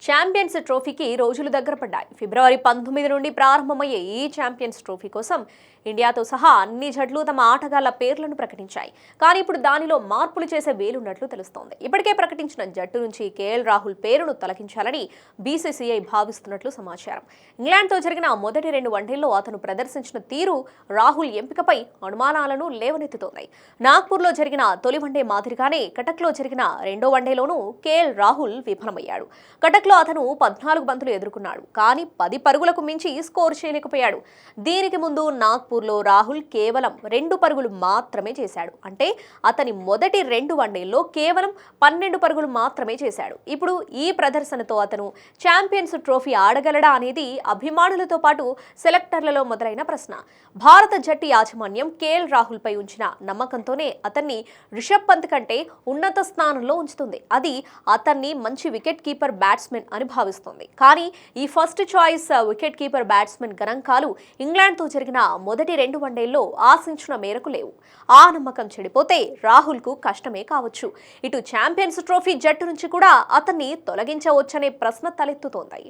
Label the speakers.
Speaker 1: Champions ట్రోఫీకి రోజులు దగ్గర పడ్డాయి. ఫిబ్రవరి 19 నుండి ప్రారంభమయ్యే ఈ ఛాంపియన్స్ ట్రోఫీ కోసం ఇండియాతో సహా అన్ని జట్లు తమ ఆటగాళ్ల పేర్లను ప్రకటించాయి. కానీ ఇప్పుడు దానిలో మార్పులు చేసే వేలున్నట్లు తెలుస్తోంది. ఇప్పటికే ప్రకటించిన జట్టు నుంచి కేఎల్ రాహుల్ పేరును తొలగించాలని బీసీసీఐ భావిస్తున్నట్లు సమాచారం. ఇంగ్లాండ్తో జరిగిన మొదటి 2 వన్డేల్లో అతను ప్రదర్శించిన తీరు రాహుల్ ఎంపికపై అనుమానాలను లేవనెత్తుతోంది. నాగ్పూర్లో జరిగిన తొలి వన్డే మాదిరిగానే కటక్లో జరిగిన రెండో వన్డేలోనూ కేఎల్ రాహుల్ విఫలమయ్యాడు. కటక్లో అతను 14 బంతులు ఎదుర్కొన్నాడు, కానీ 10 పరుగులకు మించి స్కోర్ చేయలేకపోయాడు. దీనికి ముందు నాగ్పూర్లో రాహుల్ కేవలం 2 పరుగులు మాత్రమే చేశాడు. అంటే అతని మొదటి 2 వన్డేల్లో కేవలం 12 పరుగులు మాత్రమే చేశాడు. ఇప్పుడు ఈ ప్రదర్శనతో అతను ఛాంపియన్స్ ట్రోఫీ ఆడగలడా అనేది అభిమానులతో పాటు సెలెక్టర్లలో మొదలైన ప్రశ్న. భారత జట్టు యాజమాన్యం కేఎల్ రాహుల్ పై ఉంచిన నమ్మకంతోనే అతన్ని రిషబ్ పంత్ కంటే ఉన్నత స్థానంలో ఉంచుతుంది. అది అతన్ని మంచి వికెట్ కీపర్ బ్యాట్స్మెన్ అని భావిస్తుంది. కానీ ఈ first choice wicket keeper batsmen గణాంకాలు ఇంగ్లాండ్తో జరిగిన మొదటి 2 వన్డేల్లో ఆశించిన మేరకు లేవు. ఆ నమ్మకం చెడిపోతే రాహుల్కు కష్టమే కావచ్చు. ఇటు ఛాంపియన్స్ ట్రోఫీ జట్టు నుంచి కూడా అతన్ని తొలగించవచ్చనే ప్రశ్న తలెత్తుతోంది.